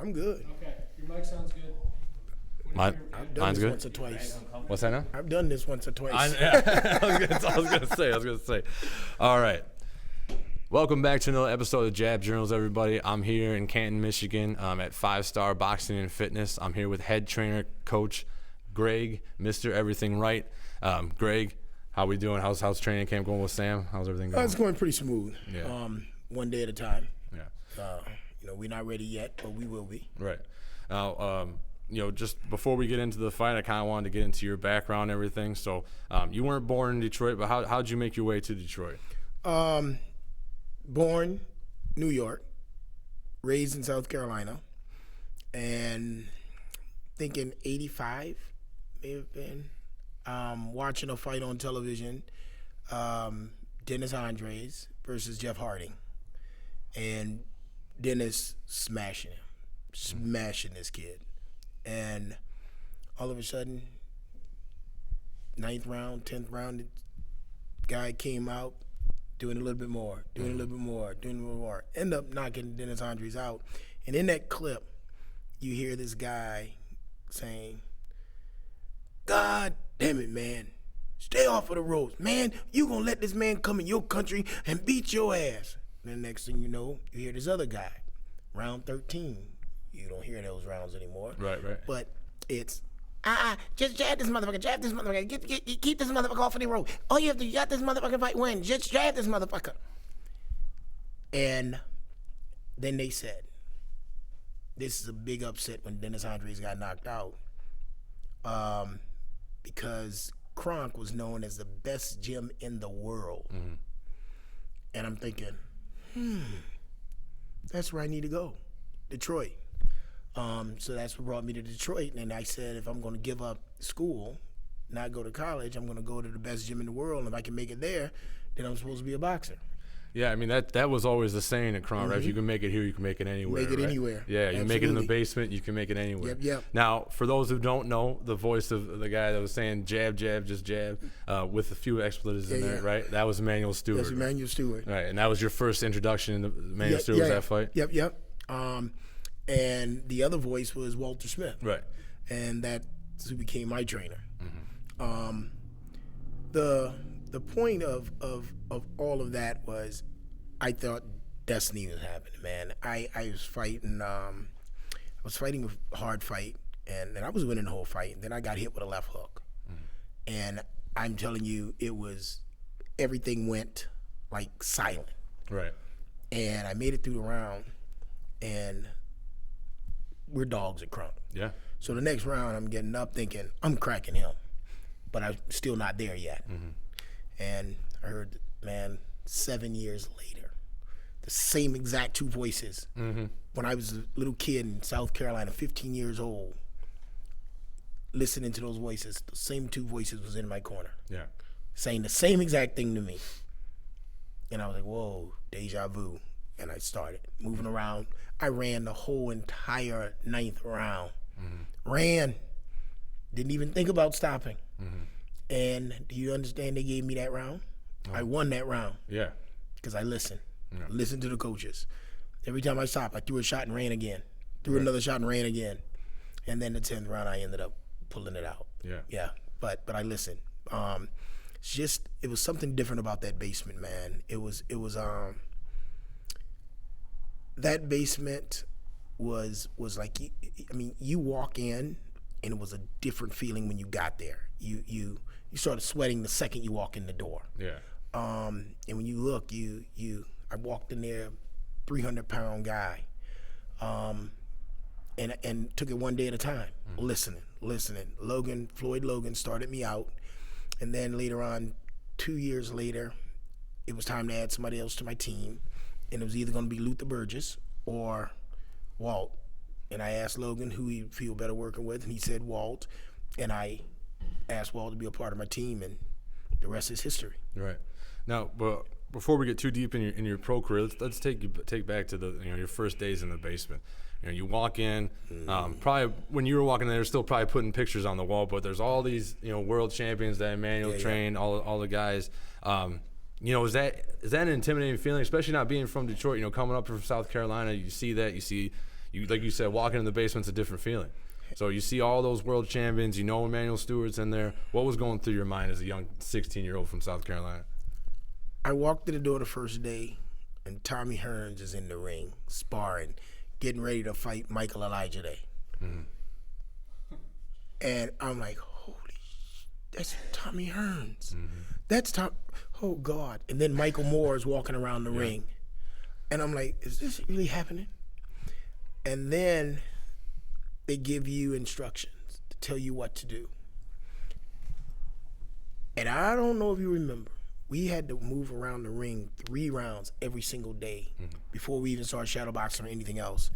I'm good. Okay, your mic sounds good. I've done Mine's this good. once or twice. What's that now? I've done this once or twice. I was gonna say. All right. Welcome back to another episode of Jab Journals, everybody. I'm here in Canton, Michigan, at 5 Star Boxing and Fitness. I'm here with head trainer, coach Greg, Mr. Everything Wright. Greg, how we doing? How's training camp going with Sam? How's everything going? It's going pretty smooth. Yeah. One day at a time. Yeah. We're not ready yet, but we will be. Right. Now, just before we get into the fight, I kind of wanted to get into your background and everything. So, you weren't born in Detroit, but how'd you make your way to Detroit? Born New York, raised in South Carolina, and thinking 85 may have been, watching a fight on television, Dennis Andres versus Jeff Harding, and Dennis smashing this kid. And all of a sudden, 9th round, 10th round, the guy came out, doing a little bit more. End up knocking Dennis Andres out. And in that clip, you hear this guy saying, "God damn it, man. Stay off of the ropes. Man, you gonna let this man come in your country and beat your ass." And the next thing you know, you hear this other guy, round 13. You don't hear those rounds anymore. Right. But it's, just jab this motherfucker, keep this motherfucker off of the rope. Oh, you got this motherfucker fight win. Just jab this motherfucker. And then they said, this is a big upset when Dennis Andres got knocked out, because Kronk was known as the best gym in the world. Mm-hmm. And I'm thinking, that's where I need to go, Detroit. So that's what brought me to Detroit. And I said, if I'm going to give up school, not go to college, I'm going to go to the best gym in the world. And if I can make it there, then I'm supposed to be a boxer. Yeah, I mean, that was always the saying at Kronk, right? If you can make it here, you can make it anywhere. Make it anywhere. Yeah, you Absolutely. make it in the basement, you can make it anywhere. Yep. Now, for those who don't know, the voice of the guy that was saying jab, just jab, with a few expletives in there, right? That was Emmanuel Stewart. That's Emmanuel Stewart. Right, and that was your first introduction into Emmanuel Stewart, was that fight? Yep. And the other voice was Walter Smith. Right. And that's who became my trainer. Mm-hmm. The point of all of that was, I thought destiny was happening, man. I was fighting a hard fight, and I was winning the whole fight. And then I got hit with a left hook. Mm-hmm. And I'm telling you, everything went like silent. Right. And I made it through the round, and we're dogs at Kronk. Yeah. So the next round, I'm getting up thinking, I'm cracking him. But I'm still not there yet. Mm-hmm. And I heard, man, 7 years later, the same exact two voices. Mm-hmm. When I was a little kid in South Carolina, 15 years old, listening to those voices, the same two voices was in my corner. Yeah. Saying the same exact thing to me. And I was like, whoa, deja vu. And I started moving around. I ran the whole entire 9th round. Mm-hmm. Ran. Didn't even think about stopping. Mm-hmm. And do you understand they gave me that round? Oh. I won that round. Yeah. Because I listened. Yeah. Listened to the coaches. Every time I stopped, I threw a shot and ran again. Threw another shot and ran again. And then the 10th round, I ended up pulling it out. Yeah. Yeah. But I listened. It was something different about that basement, man. It was that basement was like, you walk in, and it was a different feeling when you got there. You started sweating the second you walk in the door. Yeah. And when you look, I walked in there, 300-pound guy, and took it one day at a time, listening. Floyd Logan started me out, and then later on, 2 years later, it was time to add somebody else to my team, and it was either going to be Luther Burgess or Walt. And I asked Logan who he'd feel better working with, and he said Walt. And I asked Walt to be a part of my team, and the rest is history. Right. Now, but before we get too deep in your pro career, let's take back to your first days in the basement. You walk in, probably when you were walking in, they're still probably putting pictures on the wall, but there's all these world champions that Emmanuel trained, all the guys. Is that an intimidating feeling, especially not being from Detroit? Coming up from South Carolina, you see that, you see like you said, walking in the basement's a different feeling. So you see all those world champions, you know Emmanuel Stewart's in there. What was going through your mind as a young 16-year-old from South Carolina? I walked in the door the first day, and Tommy Hearns is in the ring, sparring, getting ready to fight Michael Elijah Day. And I'm like, holy that's Tommy Hearns. That's Tom. Oh, God. And then Michael Moore is walking around the ring. And I'm like, is this really happening? And then they give you instructions to tell you what to do. And I don't know if you remember, we had to move around the ring 3 rounds every single day before we even started shadow boxing or anything else.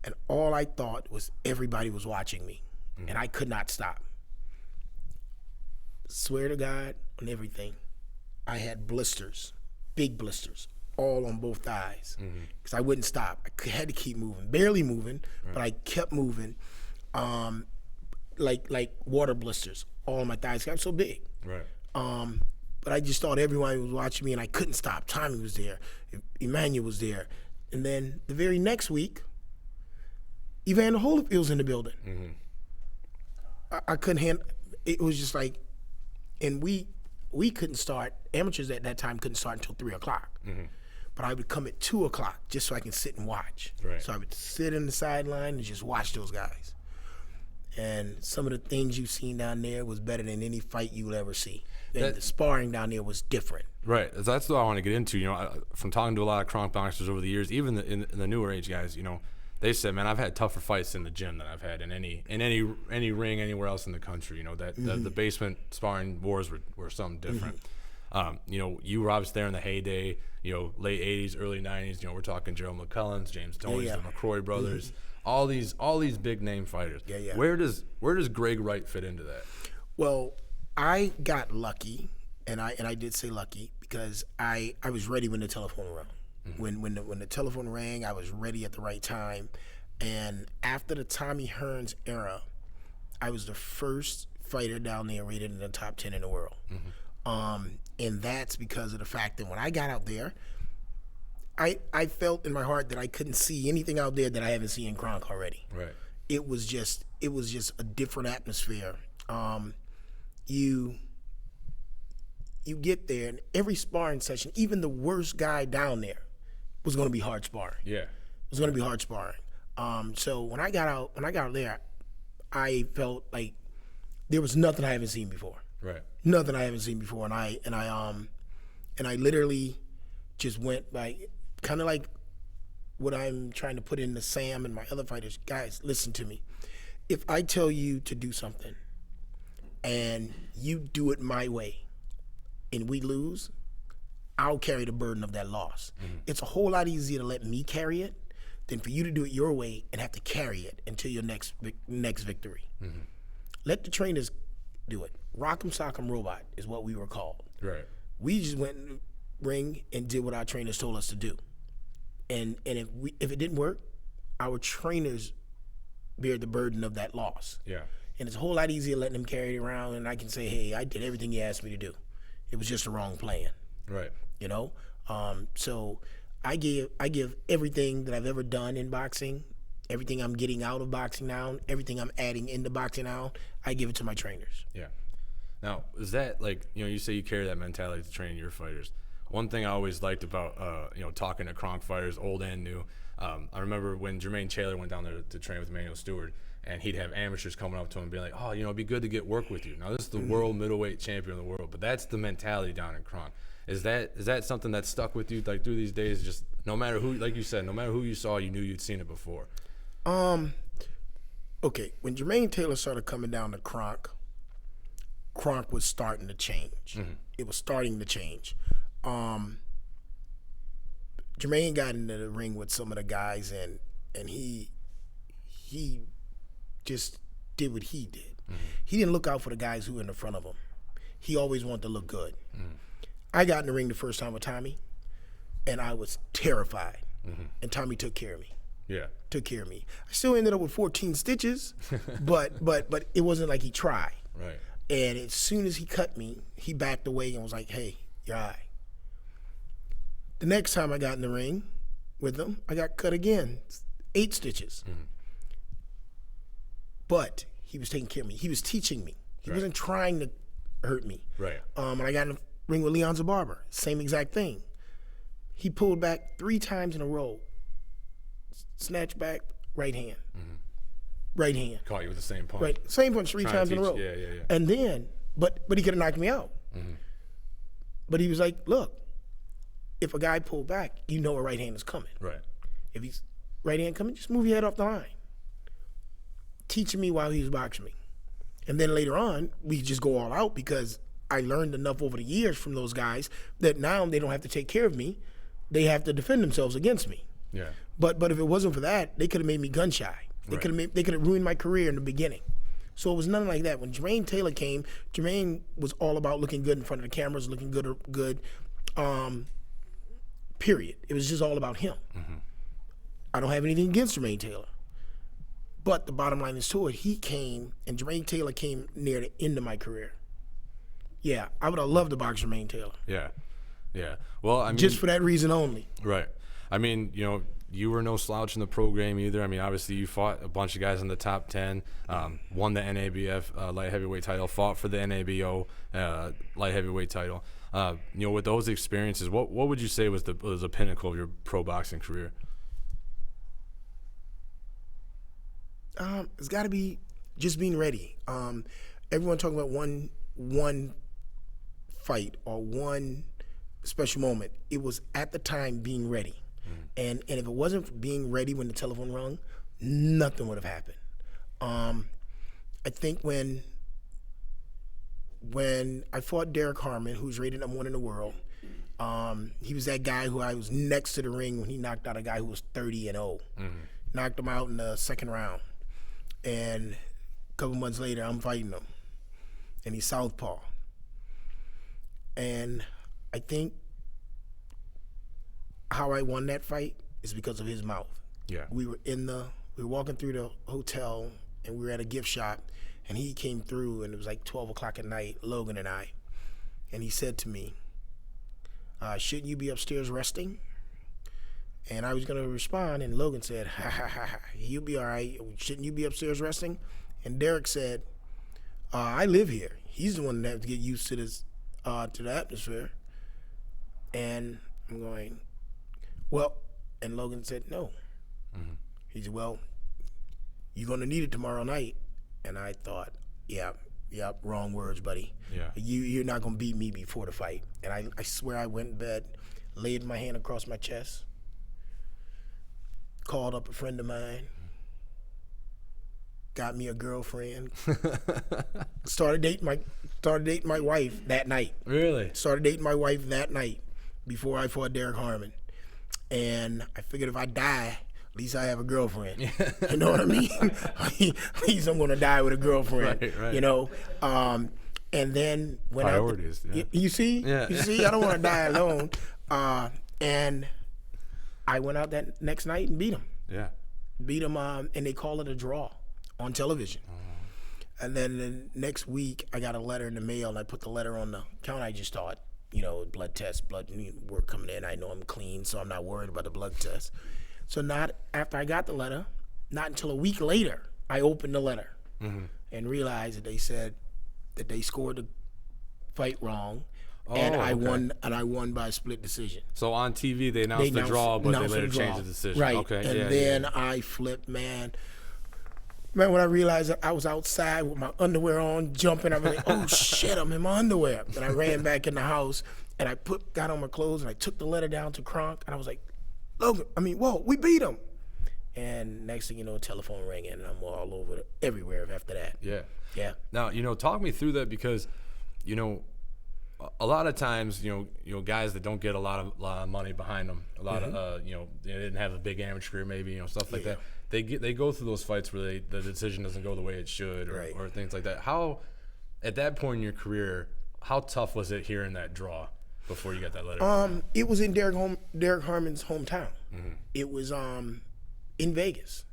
And all I thought was everybody was watching me, and I could not stop. Swear to God on everything, I had blisters, big blisters, all on both thighs, because I wouldn't stop. I had to keep moving, barely moving, but I kept moving, like water blisters, all on my thighs. I'm so big. Right. But I just thought everyone was watching me, and I couldn't stop. Tommy was there, Emmanuel was there, and then the very next week, Evander Holyfield's in the building. I couldn't handle. It was just like, and we couldn't start. Amateurs at that time couldn't start until 3:00. But I would come at 2:00 just so I can sit and watch. Right. So I would sit in the sideline and just watch those guys. And some of the things you've seen down there was better than any fight you would ever see. And the sparring down there was different. Right. That's what I want to get into. You know, from talking to a lot of Kronk boxers over the years, even in the newer age guys, you know, they said, man, I've had tougher fights in the gym than I've had in any ring anywhere else in the country. You know, that the basement sparring wars were something different. You know, you were obviously there in the heyday, you know, late 80s, early 90s. You know, we're talking Gerald McCullens, James Toney, the McCrory brothers, all these big name fighters. Where does Greg Wright fit into that? Well, I got lucky, and I did say lucky because I was ready when the telephone rang. When the telephone rang, I was ready at the right time. And after the Tommy Hearns era, I was the first fighter down there rated in the top 10 in the world. And that's because of the fact that when I got out there, I felt in my heart that I couldn't see anything out there that I haven't seen in Kronk already. Right. It was just a different atmosphere. You get there, and every sparring session, even the worst guy down there was going to be hard sparring. Yeah. It was going to be hard sparring. So when I got out there, I felt like there was nothing I haven't seen before. Right. Nothing I haven't seen before, and I literally just went like kind of like what I'm trying to put into Sam and my other fighters. Guys, listen to me. If I tell you to do something and you do it my way and we lose, I'll carry the burden of that loss. It's a whole lot easier to let me carry it than for you to do it your way and have to carry it until your next victory. Let the trainers do it. Rock'em Sock'em Robot is what we were called. Right. We just went in the ring and did what our trainers told us to do. And if it didn't work, our trainers bear the burden of that loss. Yeah. And it's a whole lot easier letting them carry it around, and I can say, hey, I did everything you asked me to do. It was just the wrong plan. Right. You know? So I give everything that I've ever done in boxing, everything I'm getting out of boxing now, everything I'm adding into boxing now, I give it to my trainers. Yeah. Now, is that like, you know, you say you carry that mentality to train your fighters. One thing I always liked about, you know, talking to Kronk fighters, old and new, I remember when Jermaine Taylor went down there to train with Emmanuel Stewart, and he'd have amateurs coming up to him and being like, oh, you know, it'd be good to get work with you. Now, this is the world middleweight champion of the world, but that's the mentality down in Kronk. Is that something that stuck with you, like, through these days? Just no matter who, like you said, no matter who you saw, you knew you'd seen it before. Okay, when Jermaine Taylor started coming down to Kronk was starting to change. It was starting to change. Jermaine got into the ring with some of the guys, and he just did what he did. He didn't look out for the guys who were in the front of him. He always wanted to look good. I got in the ring the first time with Tommy, and I was terrified. And Tommy took care of me. Yeah. Took care of me. I still ended up with 14 stitches, but it wasn't like he tried. Right. And as soon as he cut me, he backed away and was like, hey, you're all right. The next time I got in the ring with him, I got cut again. 8 stitches. But he was taking care of me. He was teaching me. He wasn't trying to hurt me. Right. When I got in the ring with Leon Zabarber, same exact thing. He pulled back 3 times in a row. Snatch back, right hand. Right hand. Caught you with the same punch. Right, same punch 3 times in a row. Yeah. And then, but he could have knocked me out. But he was like, look, if a guy pulled back, you know a right hand is coming. Right. If he's right hand coming, just move your head off the line. Teaching me while he was boxing me. And then later on, we just go all out because I learned enough over the years from those guys that now they don't have to take care of me. They have to defend themselves against me. Yeah. But if it wasn't for that, they could have made me gun shy. They could have ruined my career in the beginning. So it was nothing like that. When Jermaine Taylor came, Jermaine was all about looking good in front of the cameras, looking good. Period. It was just all about him. I don't have anything against Jermaine Taylor. But the bottom line is to it, he came, and Jermaine Taylor came near the end of my career. Yeah, I would have loved to box Jermaine Taylor. Yeah. Well, I mean, just for that reason only. Right. I mean, you were no slouch in the pro game either. I mean, obviously you fought a bunch of guys in the top 10, won the NABF light heavyweight title, fought for the NABO light heavyweight title. With those experiences, what would you say was the pinnacle of your pro boxing career? It's got to be just being ready. Everyone talking about one fight or one special moment. It was at the time being ready. And if it wasn't for being ready when the telephone rung, nothing would have happened. I think when I fought Derek Harmon, who's rated #1 in the world, he was that guy who I was next to the ring when he knocked out a guy who was 30-0. Knocked him out in the 2nd round. And a couple months later, I'm fighting him. And he's southpaw. And I think how I won that fight is because of his mouth. Yeah. We were walking through the hotel, and we were at a gift shop, and he came through, and it was like 12 o'clock at night, Logan and I. And he said to me, shouldn't you be upstairs resting? And I was going to respond, and Logan said, you'll be all right. Shouldn't you be upstairs resting? And Derek said, I live here. He's the one that has to get used to this, to the atmosphere. And I'm going, well, and Logan said, no. He said, well, you're going to need it tomorrow night. And I thought, yeah, wrong words, buddy. Yeah. You're not going to beat me before the fight. And I swear I went in bed, laid my hand across my chest, called up a friend of mine, got me a girlfriend, started dating my wife that night. Really? Started dating my wife that night before I fought Derek Harmon. And I figured if I die, at least I have a girlfriend. You know what I mean? At least I'm going to die with a girlfriend. Right. And then when priorities. You see? Yeah. You see? I don't want to die alone. And I went out that next night and beat him. Yeah. Beat him, and they call it a draw on television. And then the next week, I got a letter in the mail, and I put the letter on the counter. I just thought, blood test, blood work coming in. I know I'm clean, so I'm not worried about the blood test. So not after I got the letter, not until a week later, I opened the letter and realized that they said that they scored the fight wrong. And I won by a split decision. So on TV they announced the draw, but they later changed the decision. Right. Okay. And then I flipped, man. Man, when I realized that I was outside with my underwear on, jumping, I was like, oh shit, I'm in my underwear. And I ran back in the house, and I got on my clothes, and I took the letter down to Kronk, and I was like, Logan, whoa, we beat him. And next thing you know, telephone ringing, and I'm all over everywhere after that. Yeah. Yeah. Now, talk me through that because, a lot of times, guys that don't get a lot of money behind them, a lot of, they didn't have a big amateur career, maybe, stuff like that. They go through those fights where the decision doesn't go the way it should, or things like that. How, at that point in your career, how tough was it hearing that draw before you got that letter? It was in Derek Harmon's hometown. It was in Vegas,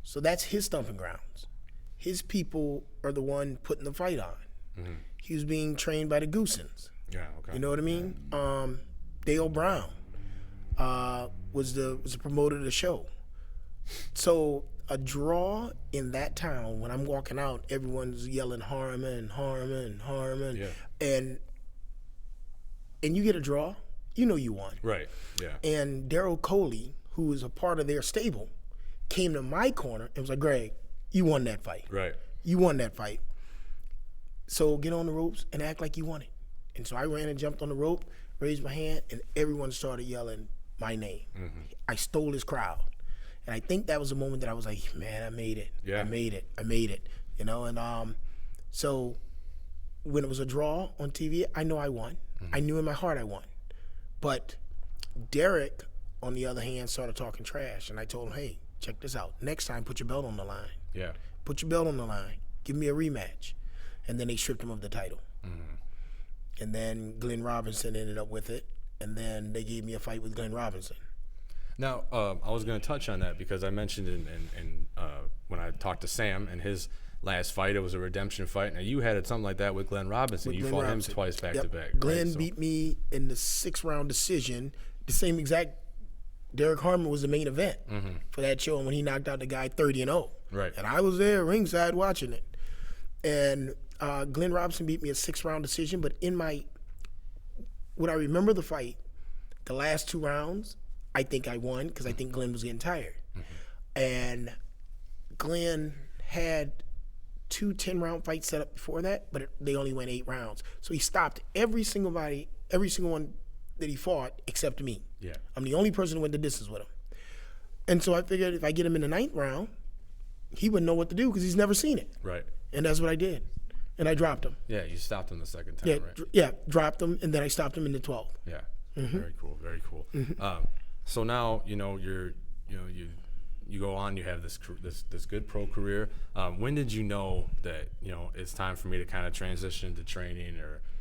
so that's his stomping grounds. His people are the one putting the fight on. He was being trained by the Goosens. Yeah, okay. You know what I mean? Dale Brown was the promoter of the show. So a draw in that town, when I'm walking out, everyone's yelling Harmon, Harmon, Harmon. Yeah. And you get a draw, you won. Right. Yeah. And Daryl Coley, who was a part of their stable, came to my corner and was like, Greg, you won that fight. Right. You won that fight. So get on the ropes and act like you won it. And so I ran and jumped on the rope, raised my hand, and everyone started yelling my name. Mm-hmm. I stole his crowd. And I think that was the moment that I was like, man, I made it. Yeah. I made it. And so when it was a draw on TV, I know I won. Mm-hmm. I knew in my heart I won. But Derek, on the other hand, started talking trash. And I told him, hey, check this out. Next time, put your belt on the line. Yeah. Put your belt on the line. Give me a rematch. And then they stripped him of the title. Mm-hmm. And then Glenn Robinson ended up with it. And then they gave me a fight with Glenn Robinson. Now, I was going to touch on that because I mentioned in when I talked to Sam and his last fight, it was a redemption fight. Now, you had something like that with Glenn Robinson. You fought him twice back to back. Glenn beat me in the 6-round decision. The same exact. Derek Harmon was the main event for that show, and when he knocked out the guy 30-0. Right. And I was there ringside watching it. And Glenn Robinson beat me a 6-round decision, but when I remember the fight, the last 2 rounds, I think I won because I think Glenn was getting tired. Mm-hmm. And Glenn had 2 10-round fights set up before that, but they only went 8 rounds. So he stopped every single one that he fought except me. Yeah. I'm the only person who went the distance with him. And so I figured if I get him in the 9th round, he wouldn't know what to do because he's never seen it. Right. And that's what I did. And I dropped him. Yeah, you stopped him the second time, right? Yeah, dropped him, and then I stopped him in the 12th. Yeah. Mm-hmm. Very cool. Very cool. Mm-hmm. So now you go on. You have this good pro career. When did you know that it's time for me to kind of transition to training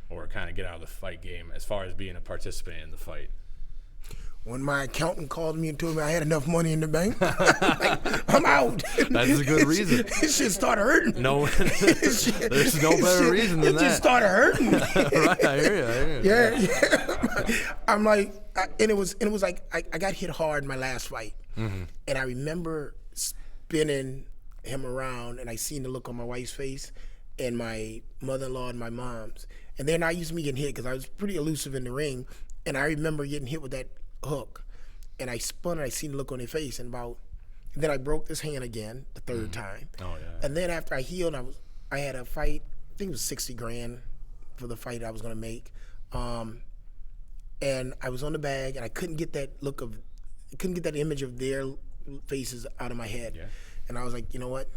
or kind of get out of the fight game as far as being a participant in the fight? When my accountant called me and told me I had enough money in the bank, I'm out. That's a good reason. It shit started hurting. No, there's no better reason than that. It just started hurting. Right, I hear you. Yeah. I'm like, and it was like I got hit hard in my last fight, and I remember spinning him around, and I seen the look on my wife's face, and my mother-in-law and my mom's, and they're not used to me getting hit because I was pretty elusive in the ring, and I remember getting hit with that hook, and I spun and I seen the look on their face, and then I broke this hand again the 3rd time. Oh yeah. And then after I healed, I had a fight. I think it was $60,000 for the fight I was gonna make, and I was on the bag, and I couldn't get that image of their faces out of my head. Yeah. And I was like, you know what?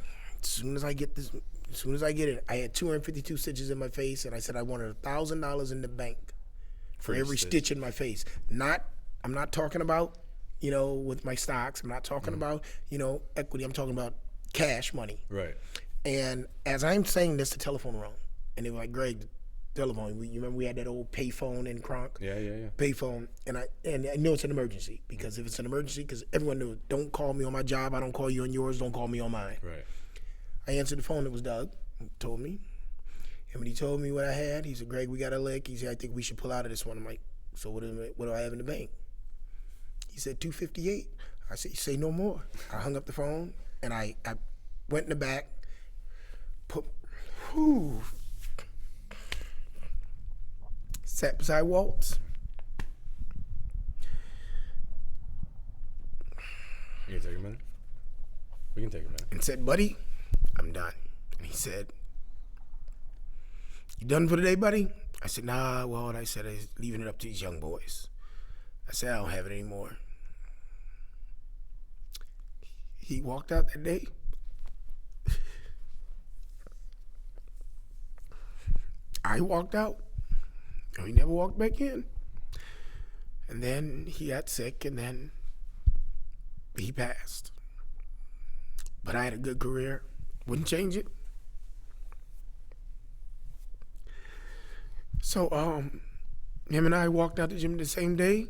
As soon as I get it, I had 252 stitches in my face, and I said I wanted $1,000 in the bank for every stitch in my face. I'm not talking about, with my stocks. I'm not talking about, equity. I'm talking about cash money. Right. And as I'm saying this, the telephone rang. And they were like, Greg, the telephone. You remember we had that old payphone in Kronk? Yeah. Payphone. And I know it's an emergency because if it's an emergency, because everyone knew, don't call me on my job. I don't call you on yours. Don't call me on mine. Right. I answered the phone. It was Doug. He told me. And when he told me what I had, he said, Greg, we got a lick. He said, I think we should pull out of this one. I'm like, so what do I have in the bank? He said 258. I said, you say no more. I hung up the phone and I went in the back, sat beside Waltz. You can take a minute. We can take a minute. And said, buddy, I'm done. And he said, you done for the day, buddy? I said, nah, well, I said, I'm leaving it up to these young boys. I said, I don't have it anymore. He walked out that day. I walked out. And he never walked back in. And then he got sick, and then he passed. But I had a good career. Wouldn't change it. So, him and I walked out the gym the same day.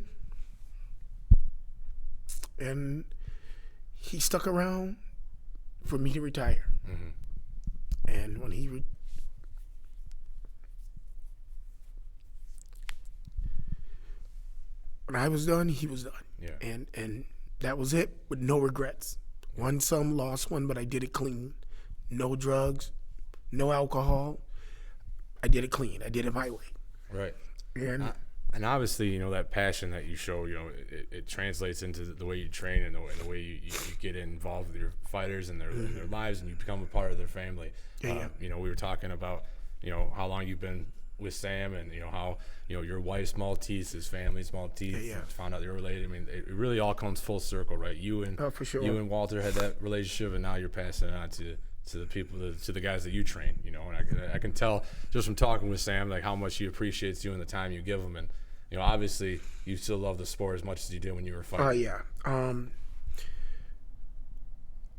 And he stuck around for me to retire. Mm-hmm. And when when I was done, he was done. Yeah. And that was it, with no regrets. Won some, lost one, but I did it clean. No drugs, no alcohol. I did it clean. I did it my way. Right. And obviously, that passion that you show, it translates into the way you train and the way you get involved with your fighters and their lives, and you become a part of their family. We were talking about, how long you've been with Sam, and how your wife's Maltese, his family's Maltese. Found out they were related. I mean, it really all comes full circle, right? You and for sure. You and Walter had that relationship, and now you're passing it on to the people, to the guys that you train. And I can tell just from talking with Sam, like, how much he appreciates you and the time you give him, and obviously you still love the sport as much as you did when you were fighting.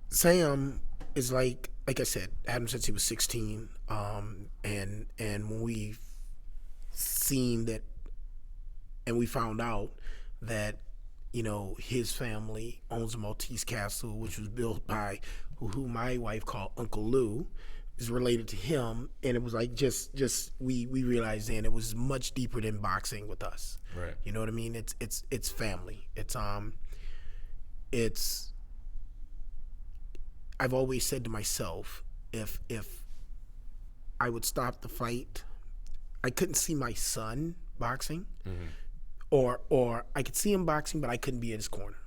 Sam is like I said, had him since he was 16, and when we seen that, and we found out that his family owns a Maltese castle, which was built by who my wife called Uncle Lou, is related to him, and it was like just we realized then it was much deeper than boxing with us. Right. You know what I mean? It's family. I've always said to myself, if I would stop the fight, I couldn't see my son boxing, or I could see him boxing, but I couldn't be in his corner.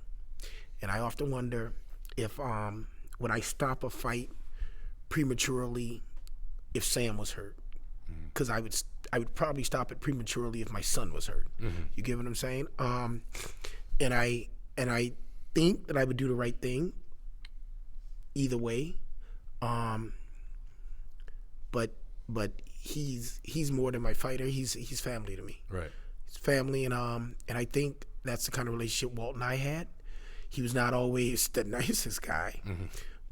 And I often wonder if would I stop a fight prematurely if Sam was hurt, because I would probably stop it prematurely if my son was hurt. You get what I'm saying? And I think that I would do the right thing either way. But he's more than my fighter. He's family to me. Right. He's family, and I think that's the kind of relationship Walt and I had. He was not always the nicest guy,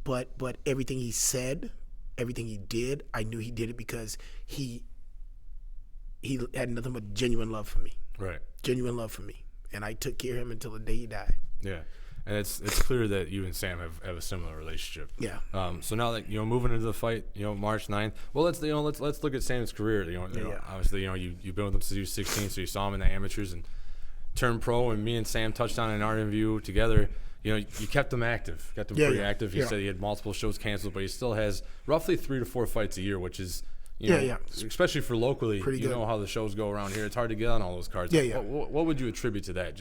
but everything he said, everything he did, I knew he did it because he had nothing but genuine love for me. Right. Genuine love for me, and I took care of him until the day he died. Yeah. And it's clear that you and Sam have a similar relationship. Yeah. So now that moving into the fight, March 9th. Well, let's look at Sam's career. Obviously, you've been with him since he was 16, so you saw him in the amateurs and turned pro. And me and Sam touched on it in our interview together. You kept him active, kept him pretty active. He said he had multiple shows canceled, but he still has roughly 3 to 4 fights a year, which is especially for locally. Pretty good. Know how the shows go around here. It's hard to get on all those cards. What would you attribute to that?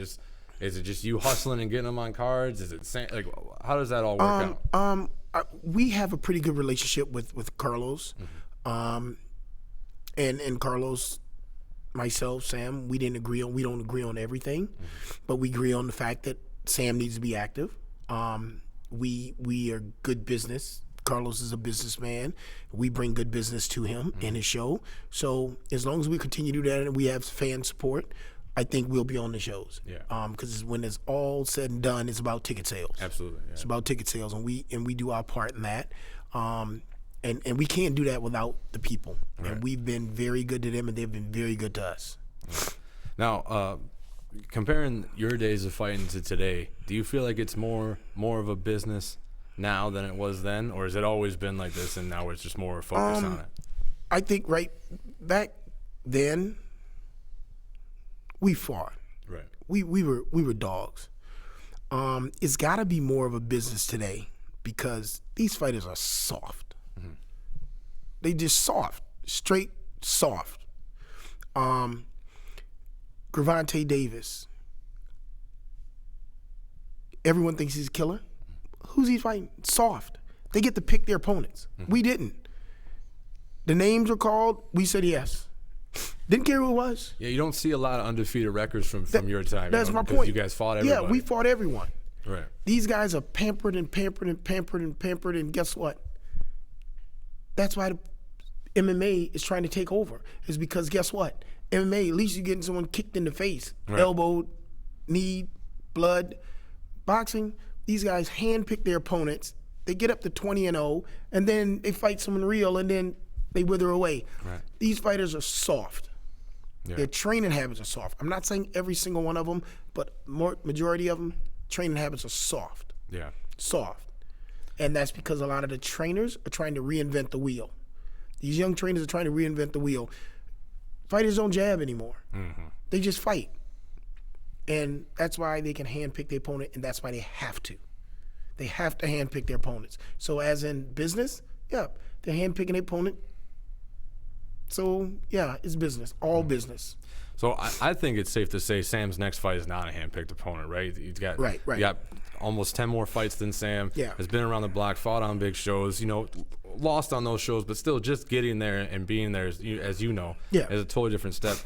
Is it just you hustling and getting them on cards? Is it like, how does that all work out? We have a pretty good relationship with Carlos, and Carlos, myself, Sam. We don't agree on everything, but we agree on the fact that Sam needs to be active. We are good business. Carlos is a businessman. We bring good business to him in his show. So as long as we continue to do that and we have fan support, I think we'll be on the shows. Yeah. Because when it's all said and done, it's about ticket sales. Absolutely. Yeah. It's about ticket sales, and we do our part in that. And we can't do that without the people. Right. And we've been very good to them, and they've been very good to us. Now, comparing your days of fighting to today, do you feel like it's more of a business now than it was then, or has it always been like this, and now it's just more focused on it? I think right back then, we fought. Right. We were dogs. It's got to be more of a business today because these fighters are soft. They just soft, straight soft. Gervonta Davis. Everyone thinks he's a killer. Who's he fighting? Soft. They get to pick their opponents. We didn't. The names were called. We said yes. Didn't care who it was. Yeah, you don't see a lot of undefeated records from your time. That's my point. You guys fought everybody. Yeah, we fought everyone. Right. These guys are pampered and pampered and pampered and pampered, and guess what? That's why the MMA is trying to take over. Is because guess what? MMA, at least you're getting someone kicked in the face, elbowed, knee, blood. Boxing, these guys handpick their opponents. They get up to 20-0, and then they fight someone real, and then they wither away. Right. These fighters are soft. Yeah. Their training habits are soft. I'm not saying every single one of them, but majority of them, training habits are soft. Yeah. Soft. And that's because a lot of the trainers are trying to reinvent the wheel. These young trainers are trying to reinvent the wheel. Fighters don't jab anymore. They just fight. And that's why they can handpick their opponent, and that's why they have to. They have to handpick their opponents. So as in business, yeah, they're handpicking their opponent. So, yeah, it's business, all business. So I think it's safe to say Sam's next fight is not a handpicked opponent, right? He's got Right. He got almost 10 more fights than Sam. Yeah. Has been around the block, fought on big shows, lost on those shows, but still just getting there and being there, as you know, Yeah. is a totally different step.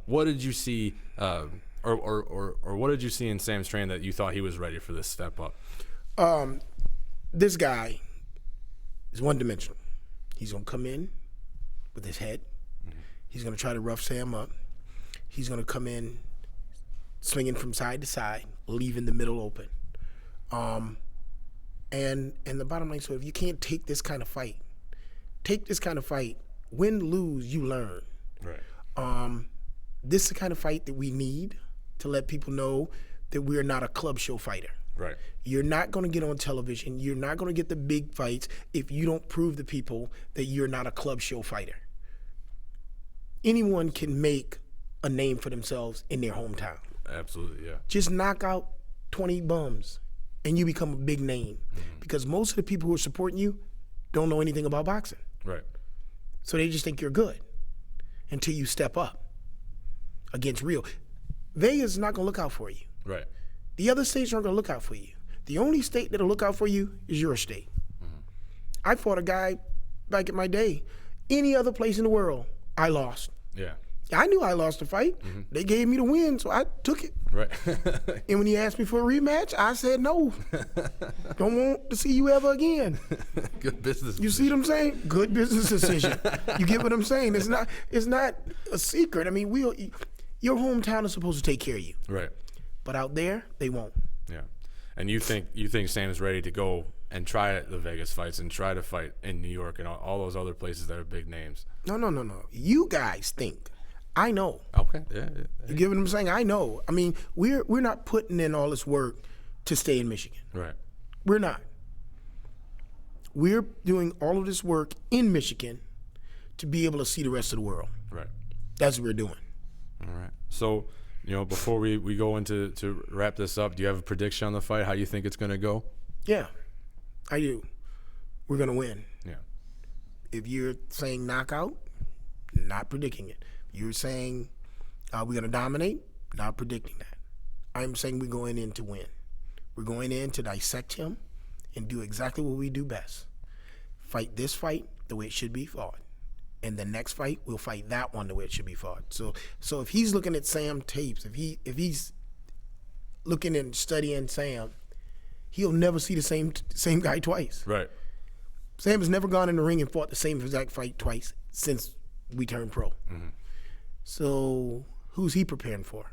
What did you see, or what did you see in Sam's training that you thought he was ready for this step up? This guy is one-dimensional. He's going to come in with his head. He's going to try to rough Sam up. He's going to come in swinging from side to side, leaving the middle open. And the bottom line, so if you can't take this kind of fight, win, lose, you learn. Right. This is the kind of fight that we need to let people know that we're not a club show fighter. Right. You're not going to get on television. You're not going to get the big fights if you don't prove to people that you're not a club show fighter. Anyone can make a name for themselves in their hometown. Absolutely, yeah. Just knock out 20 bums and you become a big name. Because most of the people who are supporting you don't know anything about boxing. Right. So they just think you're good until you step up against real. Vegas is not going to look out for you. Right. The other states aren't going to look out for you. The only state that'll look out for you is your state. I fought a guy back in my day. Any other place in the world, I lost. Yeah. I knew I lost the fight. They gave me the win, so I took it. Right. And when he asked me for a rematch, I said no. Don't want to see you ever again. Good business. You see what I'm saying? Good business decision. You get what I'm saying? It's not a secret. I mean, your hometown is supposed to take care of you. Right. But out there, they won't. Yeah. And you think Sam is ready to go and try the Vegas fights and try to fight in New York and all those other places that are big names? No. You guys think. I know. Okay. Yeah. You get what I'm saying? I know. I mean, we're not putting in all this work to stay in Michigan. Right. We're not. We're doing all of this work in Michigan to be able to see the rest of the world. Right. That's what we're doing. All right. So, before we go into to wrap this up, do you have a prediction on the fight? How you think it's going to go? Yeah, I do. We're going to win. Yeah. If you're saying knockout, not predicting it. You're saying we're going to dominate, not predicting that. I'm saying we're going in to win. We're going in to dissect him and do exactly what we do best. Fight this fight the way it should be fought. And the next fight, we'll fight that one the way it should be fought. So if he's looking at Sam tapes, if he's looking and studying Sam, he'll never see the same guy twice. Right. Sam has never gone in the ring and fought the same exact fight twice since we turned pro. So who's he preparing for?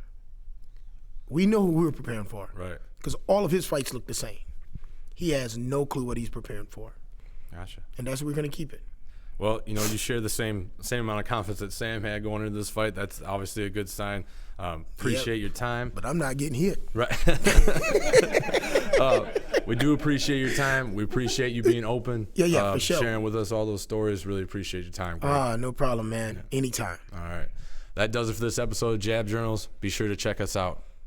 We know who we're preparing for. Right. Because all of his fights look the same. He has no clue what he's preparing for. Gotcha. And that's where we're going to keep it. Well, you share the same amount of confidence that Sam had going into this fight. That's obviously a good sign. Appreciate your time. But I'm not getting hit. Right. We do appreciate your time. We appreciate you being open. Yeah, for sure. Sharing with us all those stories. Really appreciate your time. Greg. No problem, man. Anytime. All right. That does it for this episode of Jab Journals. Be sure to check us out.